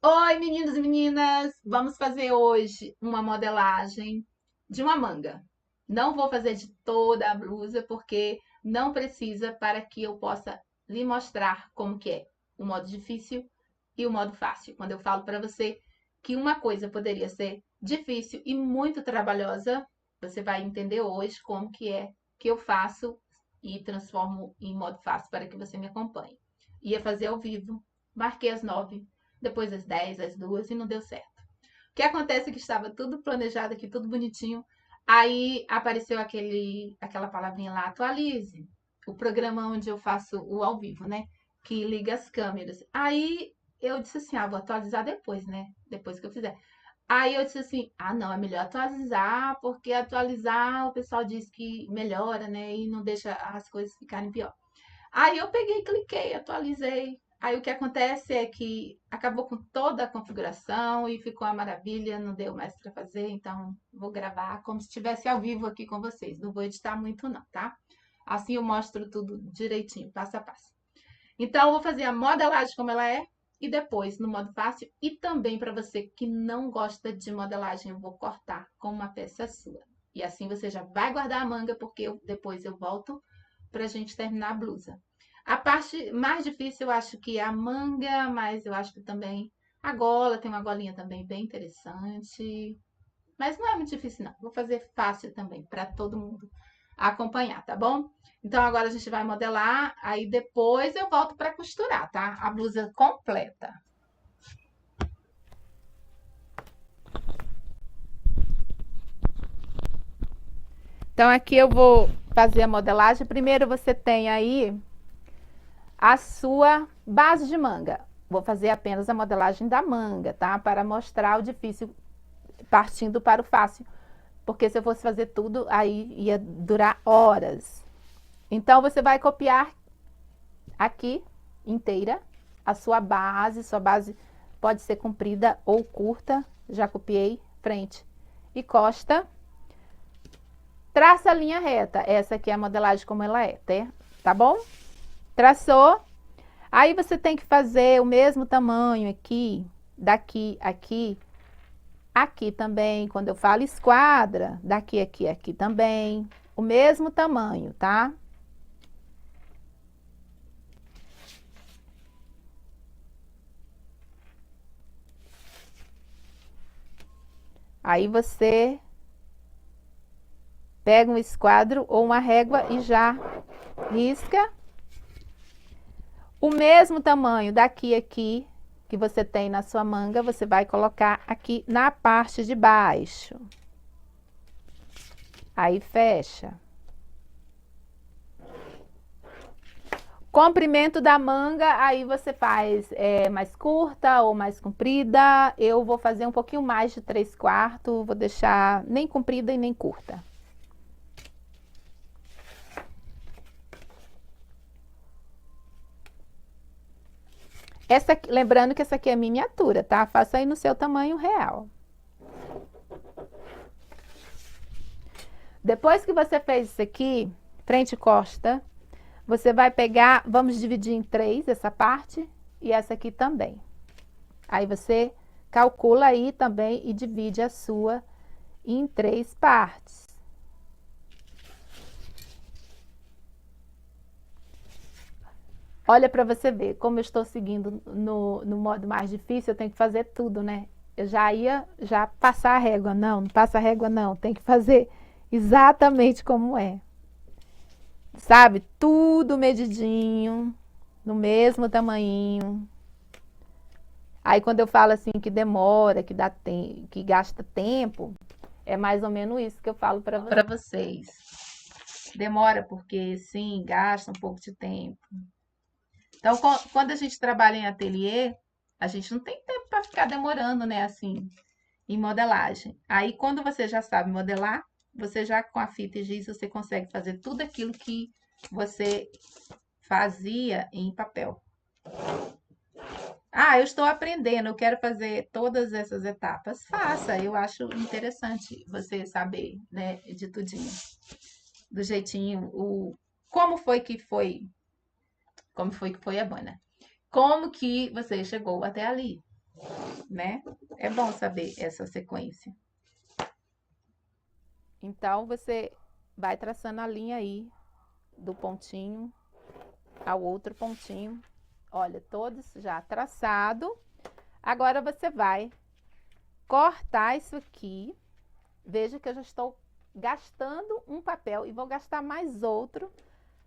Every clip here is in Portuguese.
Oi, meninos e meninas! Vamos fazer hoje uma modelagem de uma manga. Não vou fazer de toda a blusa, porque não precisa para que eu possa lhe mostrar como que é o modo difícil e o modo fácil. Quando eu falo para você que uma coisa poderia ser difícil e muito trabalhosa, você vai entender hoje como que é que eu faço e transformo em modo fácil para que você me acompanhe. Ia fazer ao vivo, marquei às 9, depois às 10, às 2 e não deu certo. O que acontece é que estava tudo planejado aqui, tudo bonitinho. Aí apareceu aquela palavrinha lá, atualize. O programa onde eu faço o ao vivo, né? Que liga as câmeras. Aí eu disse assim, vou atualizar depois, né? Depois que eu fizer. Aí eu disse assim, não, é melhor atualizar, porque atualizar o pessoal diz que melhora, né? E não deixa as coisas ficarem pior. Aí eu peguei, cliquei, atualizei. Aí o que acontece é que acabou com toda a configuração e ficou uma maravilha, não deu mais para fazer, então vou gravar como se estivesse ao vivo aqui com vocês. Não vou editar muito não, tá? Assim eu mostro tudo direitinho, passo a passo. Então eu vou fazer a modelagem como ela é e depois no modo fácil e também para você que não gosta de modelagem, eu vou cortar com uma peça sua. E assim você já vai guardar a manga porque depois eu volto para a gente terminar a blusa. A parte mais difícil eu acho que é a manga, mas eu acho que também a gola, tem uma golinha também bem interessante. Mas não é muito difícil não, vou fazer fácil também para todo mundo acompanhar, tá bom? Então agora a gente vai modelar, aí depois eu volto para costurar, tá? A blusa completa. Então aqui eu vou fazer a modelagem. Primeiro você tem aí a sua base de manga. Vou fazer apenas a modelagem da manga, tá? Para mostrar o difícil partindo para o fácil. Porque se eu fosse fazer tudo, aí ia durar horas. Então você vai copiar aqui inteira a sua base. Sua base pode ser comprida ou curta. Já copiei frente e costa. Traça a linha reta. Essa aqui é a modelagem como ela é, tá bom? Traçou. Aí você tem que fazer o mesmo tamanho aqui, daqui, aqui, aqui também. Quando eu falo esquadra, daqui, aqui, aqui também. O mesmo tamanho, tá? Aí você pega um esquadro ou uma régua e já risca. O mesmo tamanho daqui, aqui, que você tem na sua manga, você vai colocar aqui na parte de baixo. Aí fecha. Comprimento da manga, aí você faz mais curta ou mais comprida. Eu vou fazer um pouquinho mais de 3/4, vou deixar nem comprida e nem curta. Essa aqui, lembrando que essa aqui é miniatura, tá? Faça aí no seu tamanho real. Depois que você fez isso aqui, frente e costa, você vai pegar, vamos dividir em 3 essa parte e essa aqui também. Aí você calcula aí também e divide a sua em 3 partes. Olha para você ver, como eu estou seguindo no modo mais difícil, eu tenho que fazer tudo, né? Eu já ia passar a régua, não passa a régua não, tem que fazer exatamente como é. Sabe? Tudo medidinho, no mesmo tamanhinho. Aí quando eu falo assim que demora, que gasta tempo, é mais ou menos isso que eu falo para vocês. Demora porque sim, gasta um pouco de tempo. Então, quando a gente trabalha em ateliê, a gente não tem tempo para ficar demorando, né, assim, em modelagem. Aí, quando você já sabe modelar, você já com a fita e giz, você consegue fazer tudo aquilo que você fazia em papel. Eu estou aprendendo, eu quero fazer todas essas etapas. Faça, eu acho interessante você saber, né, de tudinho. Do jeitinho, como foi que foi a banda. Como que você chegou até ali. né? É bom saber essa sequência. Então, você vai traçando a linha aí, do pontinho ao outro pontinho. Olha, todos já traçado. Agora, você vai cortar isso aqui. Veja que eu já estou gastando um papel e vou gastar mais outro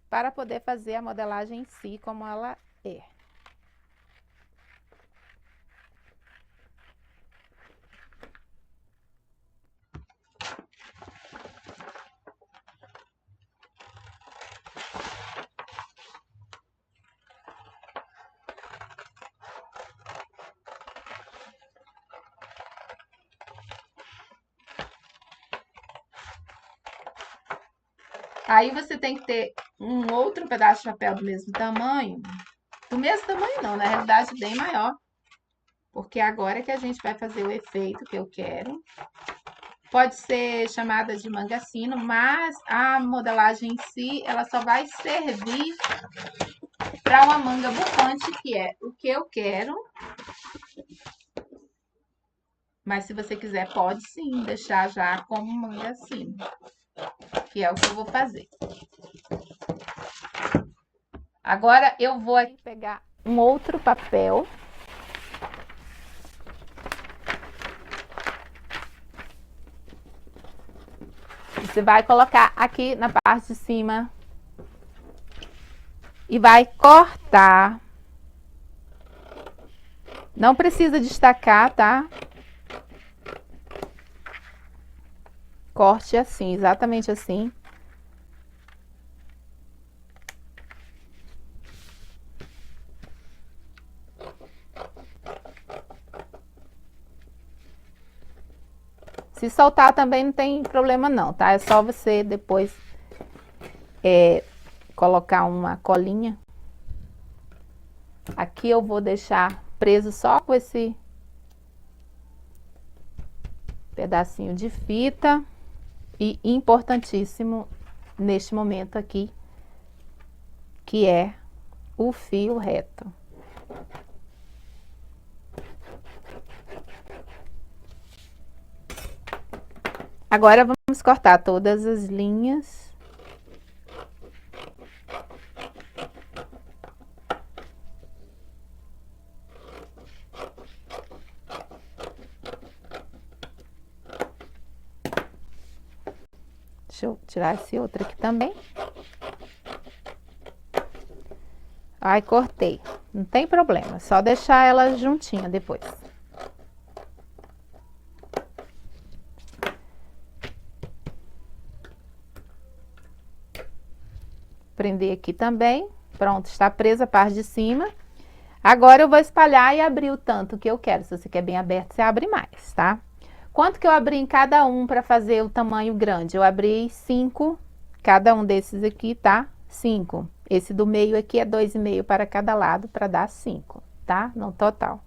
para poder fazer a modelagem em si, como ela é. Aí você tem que ter um outro pedaço de papel do mesmo tamanho. Do mesmo tamanho não, na realidade bem maior. Porque agora que a gente vai fazer o efeito que eu quero. Pode ser chamada de manga sino, mas a modelagem em si, ela só vai servir para uma manga bufante, que é o que eu quero. Mas se você quiser, pode sim deixar já como manga sino, que é o que eu vou fazer. Agora eu vou aqui pegar um outro papel. Você vai colocar aqui na parte de cima e vai cortar. Não precisa destacar, tá? Corte assim, exatamente assim. Se soltar também não tem problema não, tá? É só você depois colocar uma colinha. Aqui eu vou deixar preso só com esse pedacinho de fita. E importantíssimo neste momento aqui, que é o fio reto. Agora vamos cortar todas as linhas. Deixa eu tirar esse outro aqui também. Ai, cortei. Não tem problema, só deixar ela juntinha depois. Prender aqui também. Pronto, está presa a parte de cima. Agora eu vou espalhar e abrir o tanto que eu quero. Se você quer bem aberto, você abre mais, tá? Quanto que eu abri em cada um para fazer o tamanho grande? Eu abri 5, cada um desses aqui, tá? 5. Esse do meio aqui é 2,5 para cada lado, para dar 5, tá? No total.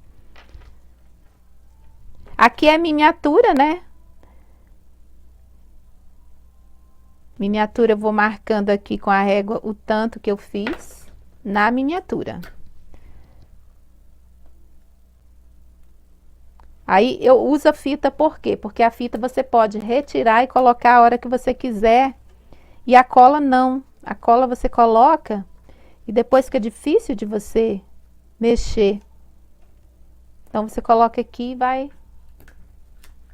Aqui é miniatura, né? Miniatura eu vou marcando aqui com a régua o tanto que eu fiz na miniatura. Aí eu uso a fita por quê? Porque a fita você pode retirar e colocar a hora que você quiser. E a cola não. A cola você coloca e depois fica difícil de você mexer. Então você coloca aqui e vai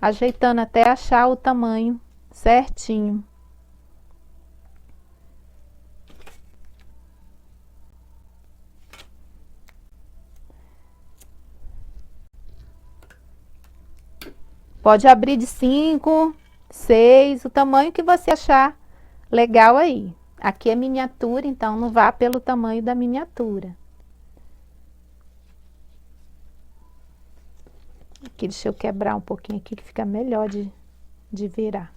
ajeitando até achar o tamanho certinho. Pode abrir de 5, 6, o tamanho que você achar legal aí. Aqui é miniatura, então não vá pelo tamanho da miniatura. Aqui, deixa eu quebrar um pouquinho aqui, que fica melhor de virar.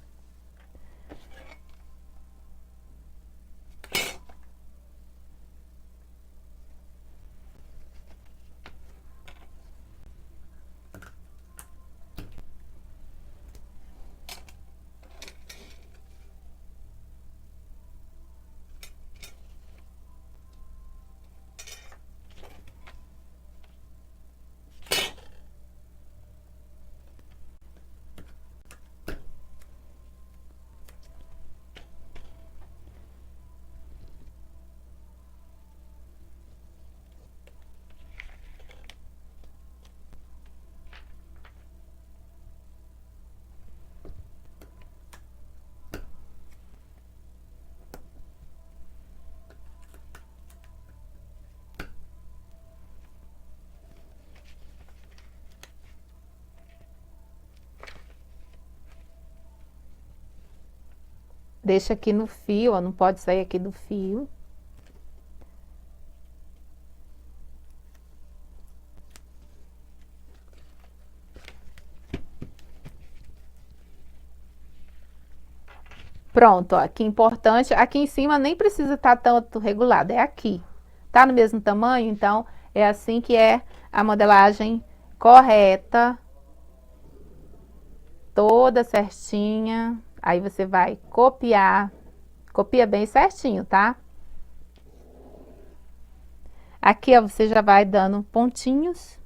deixa aqui no fio, ó, não pode sair aqui do fio. Pronto, ó, aqui importante, aqui em cima nem precisa estar tanto regulado, é aqui. Tá no mesmo tamanho, então é assim que é a modelagem correta, toda certinha. Aí você vai copiar, copia bem certinho, tá? Aqui, ó, você já vai dando pontinhos.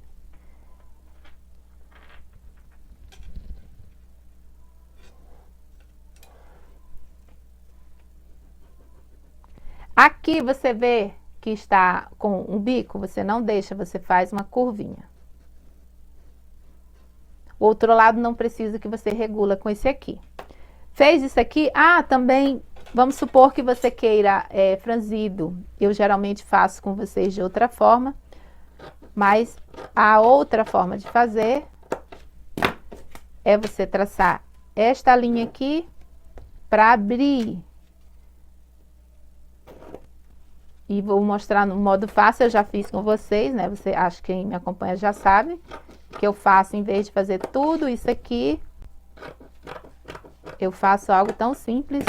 Aqui você vê que está com um bico, você não deixa, você faz uma curvinha. O outro lado não precisa, que você regula com esse aqui. Fez isso aqui? Ah, também, vamos supor que você queira franzido. Eu geralmente faço com vocês de outra forma, mas a outra forma de fazer é você traçar esta linha aqui para abrir. E vou mostrar no modo fácil, eu já fiz com vocês, né? Você, acho que quem me acompanha já sabe, que eu faço, em vez de fazer tudo isso aqui, eu faço algo tão simples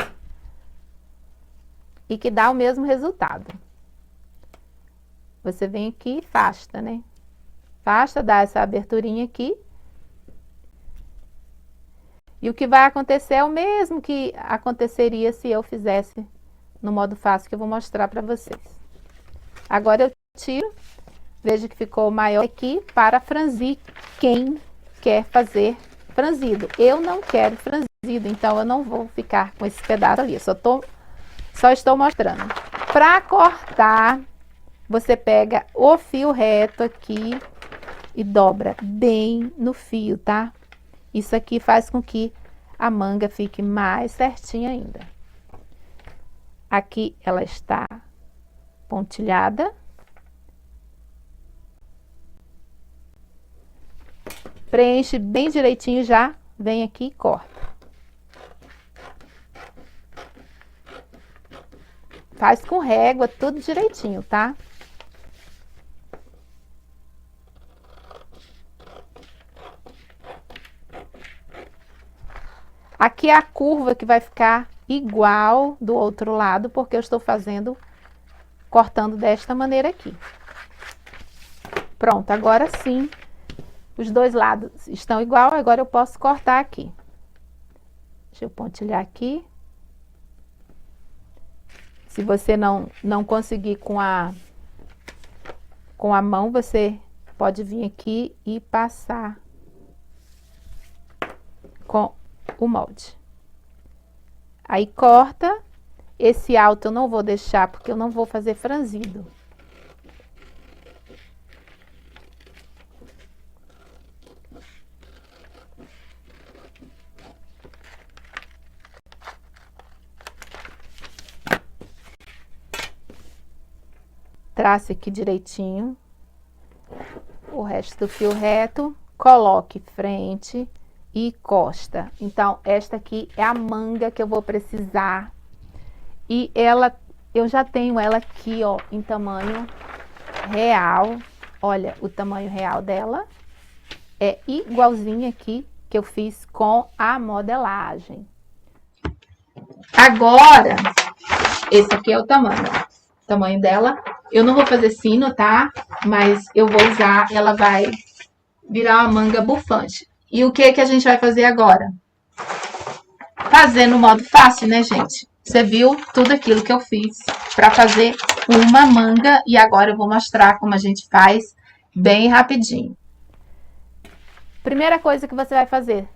e que dá o mesmo resultado. Você vem aqui e afasta, né? Afasta, dá essa aberturinha aqui. E o que vai acontecer é o mesmo que aconteceria se eu fizesse no modo fácil, que eu vou mostrar para vocês. Agora eu tiro, veja que ficou maior aqui para franzir quem quer fazer franzido. Eu não quero franzido, então eu não vou ficar com esse pedaço ali, só estou mostrando. Para cortar, você pega o fio reto aqui e dobra bem no fio, tá? Isso aqui faz com que a manga fique mais certinha ainda. Aqui ela está pontilhada. Preenche bem direitinho já, vem aqui e corta. Faz com régua, tudo direitinho, tá? Aqui é a curva que vai ficar igual do outro lado, porque eu estou fazendo, cortando desta maneira aqui. Pronto, agora sim, os dois lados estão igual, agora eu posso cortar aqui. Deixa eu pontilhar aqui. Se você não conseguir com a mão, você pode vir aqui e passar com o molde. Aí corta. Esse alto eu não vou deixar, porque eu não vou fazer franzido. Trace aqui direitinho o resto do fio reto, coloque frente e costa. Então, esta aqui é a manga que eu vou precisar. E ela, eu já tenho ela aqui, ó, em tamanho real. Olha, o tamanho real dela é igualzinho aqui que eu fiz com a modelagem. Agora, esse aqui é o tamanho dela. Eu não vou fazer sino, tá? Mas eu vou usar, ela vai virar uma manga bufante. E o que que a gente vai fazer agora? Fazer no modo fácil, né, gente? Você viu tudo aquilo que eu fiz para fazer uma manga e agora eu vou mostrar como a gente faz bem rapidinho. Primeira coisa que você vai fazer,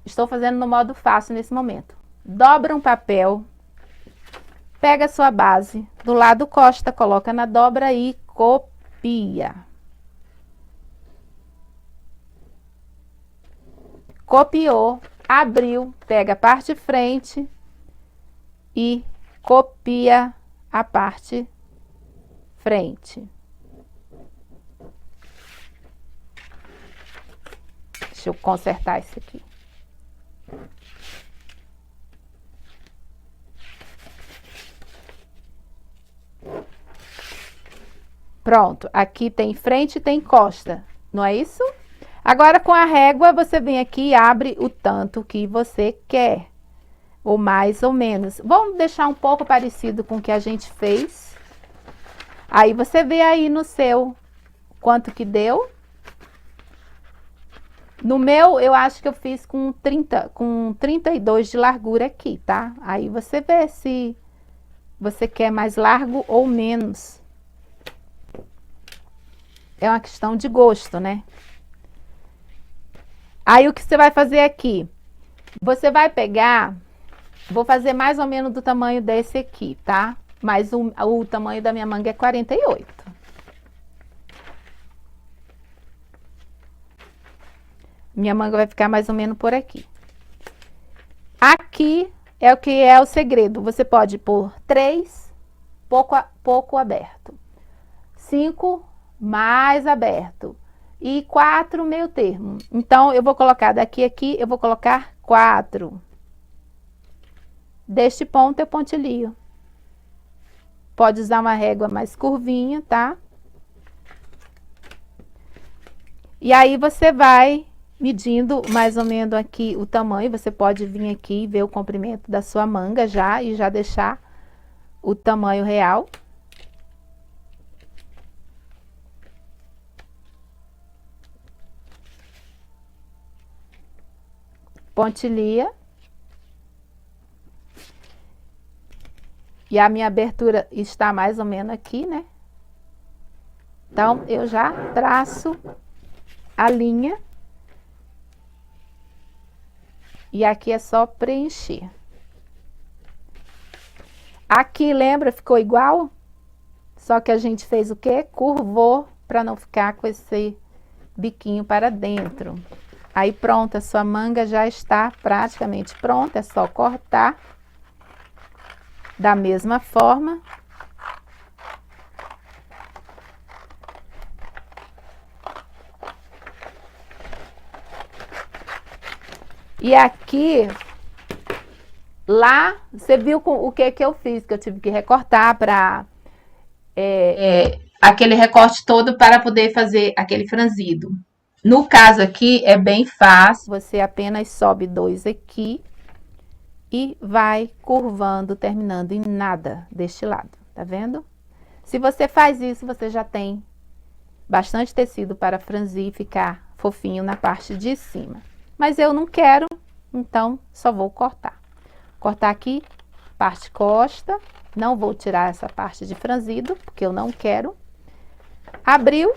estou fazendo no modo fácil nesse momento. Dobra um papel, pega a sua base, do lado costa, coloca na dobra e copia. Copiou, abriu, pega a parte frente e copia a parte frente. Deixa eu consertar isso aqui. Pronto, aqui tem frente e tem costa, não é isso? Agora, com a régua, você vem aqui e abre o tanto que você quer, ou mais ou menos. Vamos deixar um pouco parecido com o que a gente fez. Aí, você vê aí no seu quanto que deu. No meu, eu acho que eu fiz com 32 de largura aqui, tá? Aí, você vê se você quer mais largo ou menos. É uma questão de gosto, né? Aí, o que você vai fazer aqui? Você vai pegar, vou fazer mais ou menos do tamanho desse aqui, tá? Mas o tamanho da minha manga é 48. Minha manga vai ficar mais ou menos por aqui. Aqui é o que é o segredo. Você pode pôr 3, pouco aberto. 5, mais aberto. E 4, meio termo. Então, eu vou colocar daqui a aqui, eu vou colocar 4. Deste ponto eu pontilho. Pode usar uma régua mais curvinha, tá? E aí, você vai medindo mais ou menos aqui o tamanho. Você pode vir aqui e ver o comprimento da sua manga já e já deixar o tamanho real. Pontilha. E a minha abertura está mais ou menos aqui, né? Então, eu já traço a linha. E aqui é só preencher. Aqui, lembra, ficou igual? Só que a gente fez o quê? Curvou para não ficar com esse biquinho para dentro. Aí, pronto, a sua manga já está praticamente pronta. É só cortar da mesma forma. E aqui, lá, você viu o que eu fiz, que eu tive que recortar para aquele recorte todo para poder fazer aquele franzido. No caso aqui, é bem fácil. Você apenas sobe 2 aqui e vai curvando, terminando em nada deste lado, tá vendo? Se você faz isso, você já tem bastante tecido para franzir e ficar fofinho na parte de cima. Mas eu não quero, então só vou cortar. Cortar aqui, parte costa, não vou tirar essa parte de franzido, porque eu não quero. Abriu,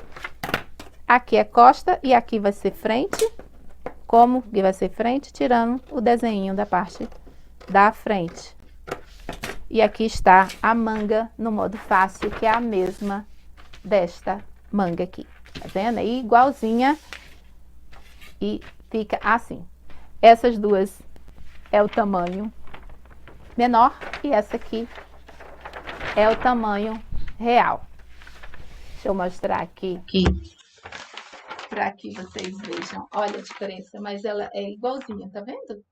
aqui é costa e aqui vai ser frente. Como que vai ser frente? Tirando o desenho da parte da frente. E aqui está a manga no modo fácil, que é a mesma desta manga aqui. Tá vendo? Aí igualzinha e fica assim. Essas duas é o tamanho menor e essa aqui é o tamanho real. Deixa eu mostrar aqui para que vocês vejam. Olha a diferença, mas ela é igualzinha, tá vendo?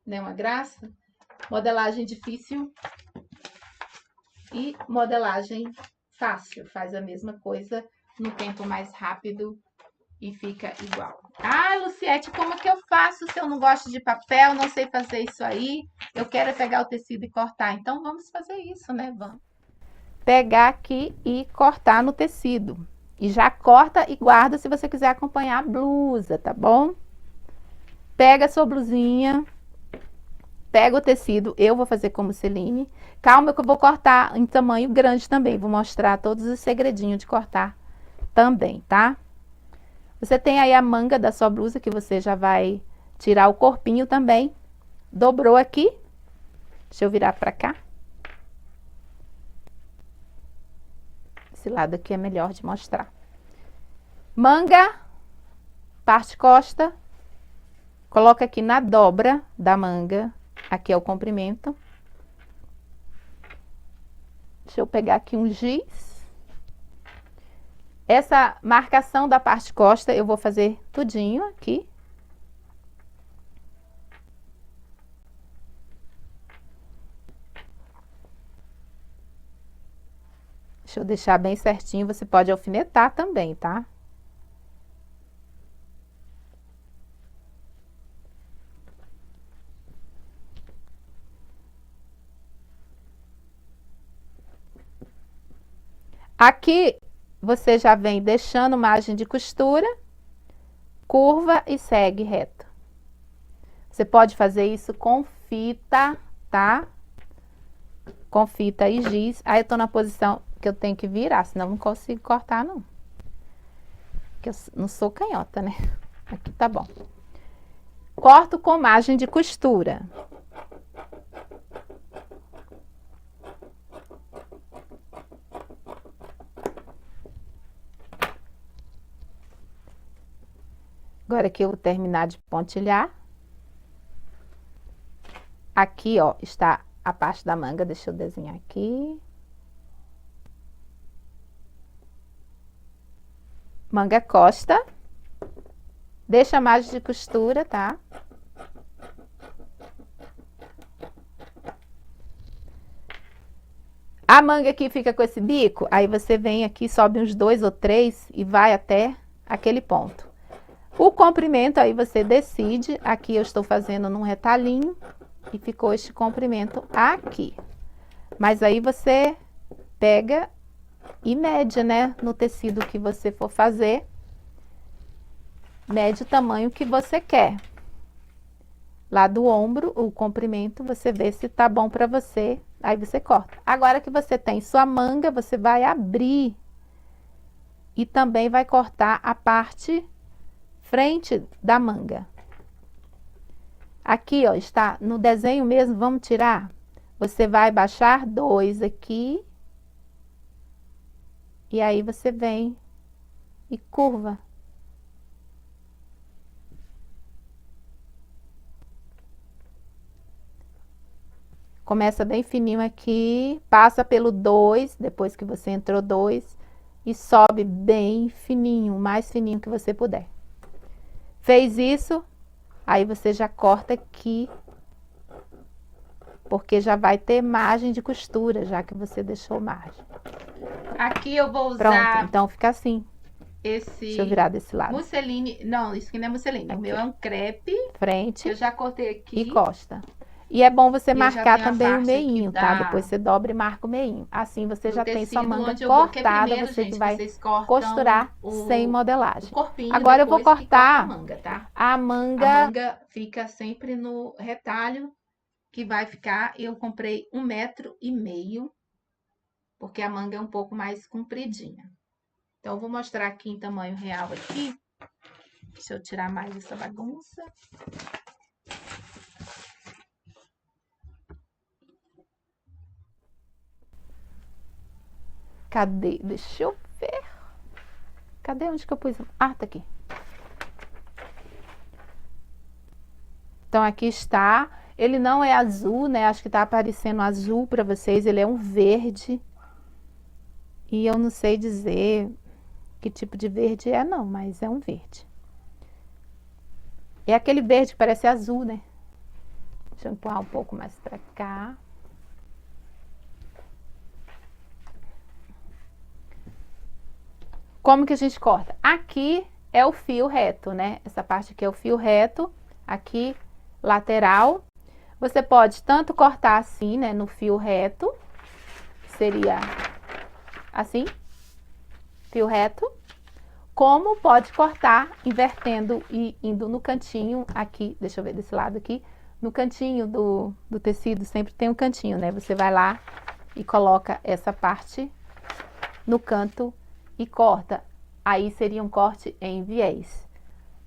Não é uma graça? Modelagem difícil e modelagem fácil. Faz a mesma coisa no tempo mais rápido e fica igual. Ah, Luciete, como que eu faço se eu não gosto de papel, não sei fazer isso aí? Eu quero pegar o tecido e cortar. Então, vamos fazer isso, né? Vamos pegar aqui e cortar no tecido. E já corta e guarda se você quiser acompanhar a blusa, tá bom? Pega a sua blusinha, pega o tecido, eu vou fazer como Celine. Calma que eu vou cortar em tamanho grande também, vou mostrar todos os segredinhos de cortar também, tá? Você tem aí a manga da sua blusa que você já vai tirar o corpinho também. Dobrou aqui. Deixa eu virar pra cá. Esse lado aqui é melhor de mostrar. Manga, parte costa. Coloca aqui na dobra da manga. Aqui é o comprimento. Deixa eu pegar aqui um giz. Essa marcação da parte costa eu vou fazer tudinho aqui. Deixa eu deixar bem certinho, você pode alfinetar também, tá? Aqui, você já vem deixando margem de costura, curva e segue reto. Você pode fazer isso com fita, tá? Com fita e giz. Aí eu tô na posição que eu tenho que virar, senão eu não consigo cortar, não. Porque eu não sou canhota, né? Aqui tá bom. Corto com margem de costura. Agora que eu vou terminar de pontilhar. Aqui, ó, está a parte da manga. Deixa eu desenhar aqui. Manga costa. Deixa a margem de costura, tá? A manga aqui fica com esse bico, aí você vem aqui, sobe uns 2 ou 3 e vai até aquele ponto. O comprimento aí você decide, aqui eu estou fazendo num retalhinho e ficou este comprimento aqui. Mas aí você pega e mede, né, no tecido que você for fazer, mede o tamanho que você quer. Lá do ombro, o comprimento, você vê se tá bom para você, aí você corta. Agora que você tem sua manga, você vai abrir e também vai cortar a parte frente da manga. Aqui, ó, está no desenho mesmo, vamos tirar? Você vai baixar 2 aqui. E aí você vem e curva. Começa bem fininho aqui, passa pelo 2, depois que você entrou 2, e sobe bem fininho, o mais fininho que você puder. Fez isso, aí você já corta aqui, porque já vai ter margem de costura, já que você deixou margem. Aqui eu vou usar... Pronto, então fica assim. Deixa eu virar desse lado. Musseline, não, isso aqui não é musseline, o meu é um crepe. Frente. Eu já cortei aqui. E costa. E é bom você marcar também o meinho, tá? Depois você dobra e marca o meinho. Assim você já tem sua manga cortada, você que vai costurar sem modelagem. Agora eu vou cortar a manga. A manga fica sempre no retalho, que vai ficar, eu comprei 1,5 m, porque a manga é um pouco mais compridinha. Então, eu vou mostrar aqui em tamanho real aqui. Deixa eu tirar mais essa bagunça. Cadê? Deixa eu ver. Cadê? Onde que eu pus? Ah, tá aqui. Então, aqui está. Ele não é azul, né? Acho que tá aparecendo azul para vocês. Ele é um verde. E eu não sei dizer que tipo de verde é, não. Mas é um verde. É aquele verde que parece azul, né? Deixa eu empurrar um pouco mais para cá. Como que a gente corta? Aqui é o fio reto, né? Essa parte aqui é o fio reto, aqui lateral. Você pode tanto cortar assim, né, no fio reto, seria assim, fio reto, como pode cortar invertendo e indo no cantinho aqui, deixa eu ver desse lado aqui, no cantinho do tecido, sempre tem um cantinho, né? Você vai lá e coloca essa parte no canto e corta. Aí seria um corte em viés.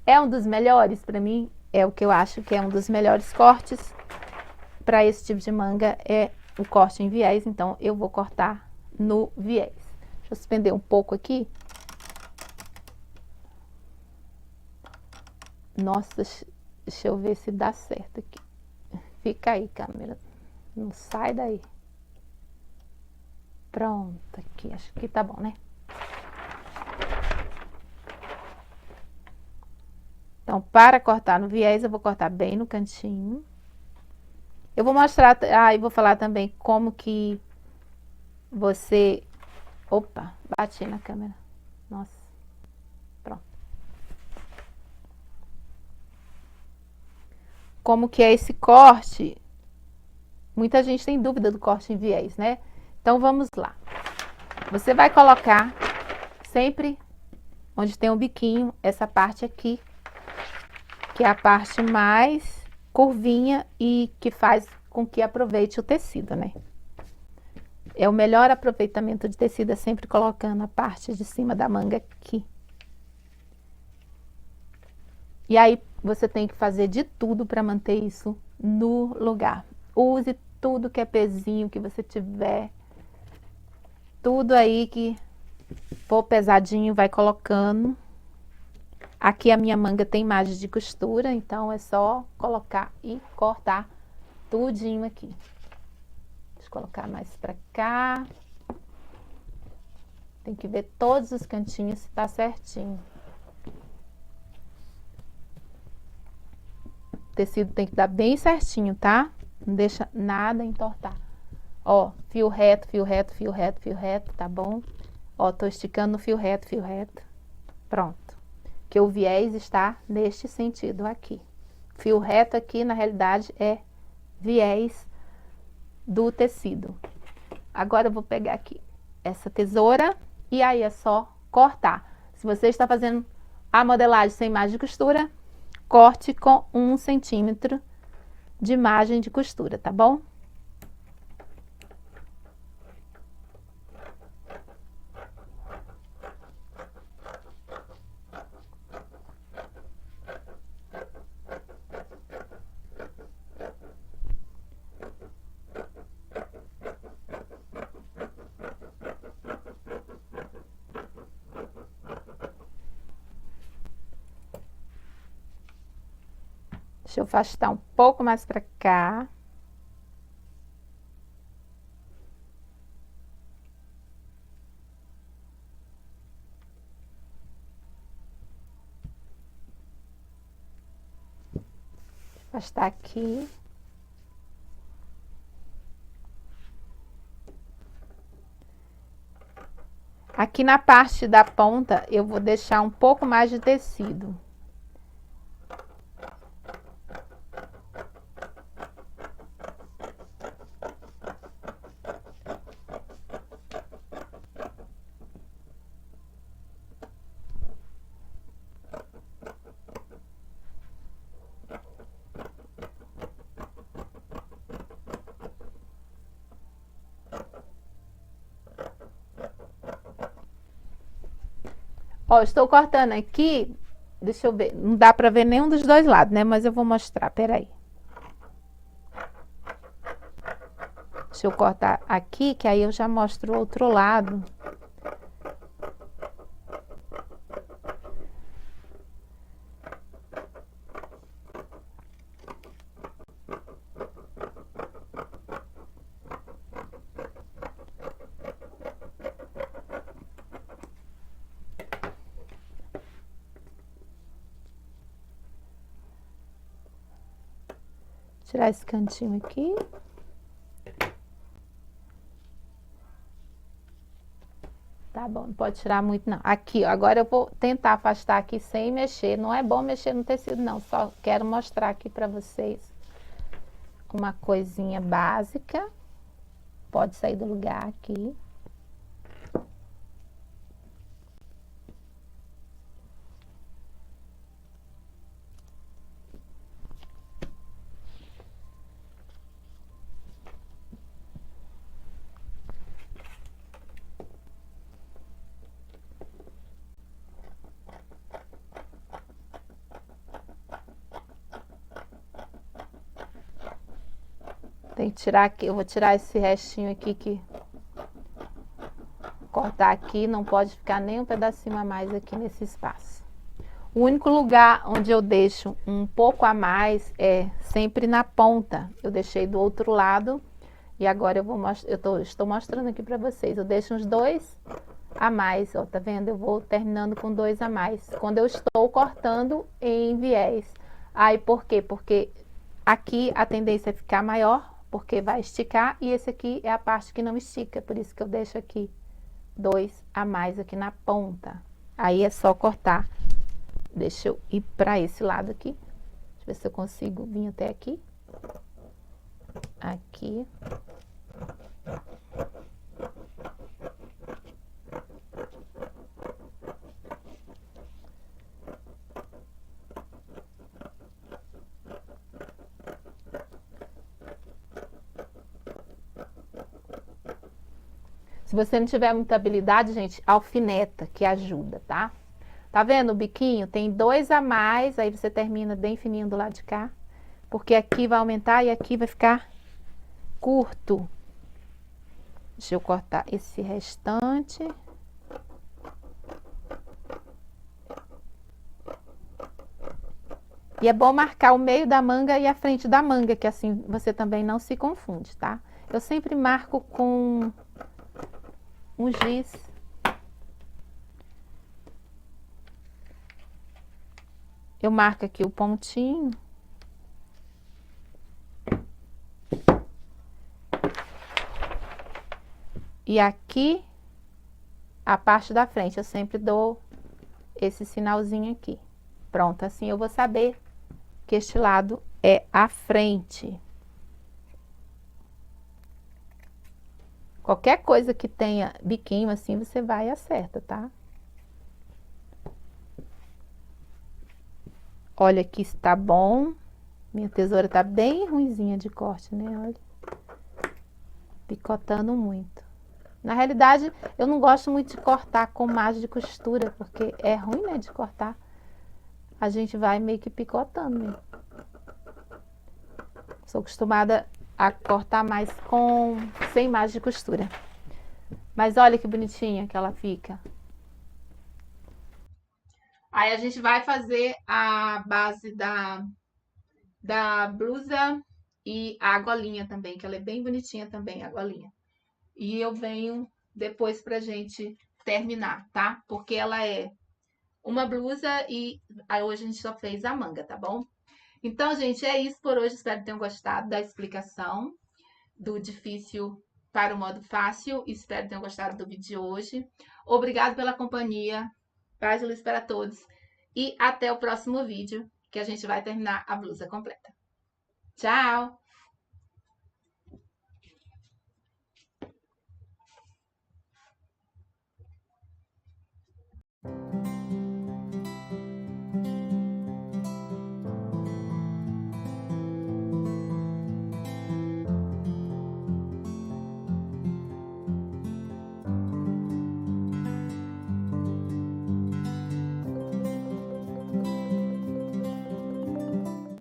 É um dos melhores para mim, é o que eu acho que é um dos melhores cortes para esse tipo de manga, é o corte em viés, então eu vou cortar no viés. Deixa eu suspender um pouco aqui. Nossa, deixa eu ver se dá certo aqui. Fica aí, câmera. Não sai daí. Pronto, aqui, acho que tá bom, né? Então, para cortar no viés, eu vou cortar bem no cantinho. Eu vou mostrar, eu vou falar também como que você Opa, bati na câmera. Nossa. Pronto. Como que é esse corte? Muita gente tem dúvida do corte em viés, né? Então, vamos lá. Você vai colocar sempre onde tem um biquinho, essa parte aqui, que é a parte mais curvinha e que faz com que aproveite o tecido, né? É o melhor aproveitamento de tecido, é sempre colocando a parte de cima da manga aqui. E aí, você tem que fazer de tudo para manter isso no lugar. Use tudo que é pezinho que você tiver. Tudo aí que for pesadinho, vai colocando. Aqui a minha manga tem margem de costura, então é só colocar e cortar tudinho aqui. Deixa eu colocar mais pra cá. Tem que ver todos os cantinhos se tá certinho. O tecido tem que dar bem certinho, tá? Não deixa nada entortar. Ó, fio reto, fio reto, fio reto, fio reto, tá bom? Ó, tô esticando no fio reto, fio reto. Pronto. Que o viés está neste sentido aqui. Fio reto aqui, na realidade, é viés do tecido. Agora eu vou pegar aqui essa tesoura e aí é só cortar. Se você está fazendo a modelagem sem margem de costura, corte com 1 centímetro de margem de costura, tá bom? Deixa eu afastar um pouco mais para cá. Afastar aqui. Aqui na parte da ponta, eu vou deixar um pouco mais de tecido. Ó, estou cortando aqui, deixa eu ver, não dá pra ver nenhum dos dois lados, né? Mas eu vou mostrar, peraí. Deixa eu cortar aqui, que aí eu já mostro o outro lado. Tirar esse cantinho aqui. Tá bom, não pode tirar muito não. Aqui, ó, agora eu vou tentar afastar aqui sem mexer. Não é bom mexer no tecido não, só quero mostrar aqui pra vocês uma coisinha básica. Pode sair do lugar aqui. Tem que tirar aqui, eu vou tirar esse restinho aqui que cortar aqui, não pode ficar nem um pedacinho a mais aqui nesse espaço. O único lugar onde eu deixo um pouco a mais é sempre na ponta. Eu deixei do outro lado e agora eu vou estou mostrando aqui para vocês. Eu deixo uns 2 a mais, ó, tá vendo? Eu vou terminando com 2 a mais. Quando eu estou cortando em viés. Aí, por quê? Porque aqui a tendência é ficar maior, porque vai esticar, e esse aqui é a parte que não estica, por isso que eu deixo aqui 2 a mais aqui na ponta. Aí é só cortar. Deixa eu ir para esse lado aqui. Deixa eu ver se eu consigo vir até aqui. Aqui. Se você não tiver muita habilidade, gente, alfineta que ajuda, tá? Tá vendo o biquinho? Tem 2 a mais, aí você termina bem fininho do lado de cá. Porque aqui vai aumentar e aqui vai ficar curto. Deixa eu cortar esse restante. E é bom marcar o meio da manga e a frente da manga, que assim você também não se confunde, tá? Eu sempre marco com um giz. Eu marco aqui o pontinho. E aqui, a parte da frente, eu sempre dou esse sinalzinho aqui. Pronto, assim eu vou saber que este lado é a frente. Qualquer coisa que tenha biquinho assim, você vai e acerta, tá? Olha aqui se tá bom. Minha tesoura tá bem ruinzinha de corte, né? Olha. Picotando muito. Na realidade, eu não gosto muito de cortar com margem de costura, porque é ruim, né, de cortar. A gente vai meio que picotando mesmo. Sou acostumada a cortar mais sem margem de costura. Mas olha que bonitinha que ela fica. Aí a gente vai fazer a base da blusa e a golinha também, que ela é bem bonitinha também, a golinha. E eu venho depois pra gente terminar, tá? Porque ela é uma blusa e aí hoje a gente só fez a manga, tá bom? Então, gente, é isso por hoje. Espero que tenham gostado da explicação do difícil para o modo fácil. Espero que tenham gostado do vídeo de hoje. Obrigado pela companhia. Paz e luz para todos. E até o próximo vídeo, que a gente vai terminar a blusa completa. Tchau!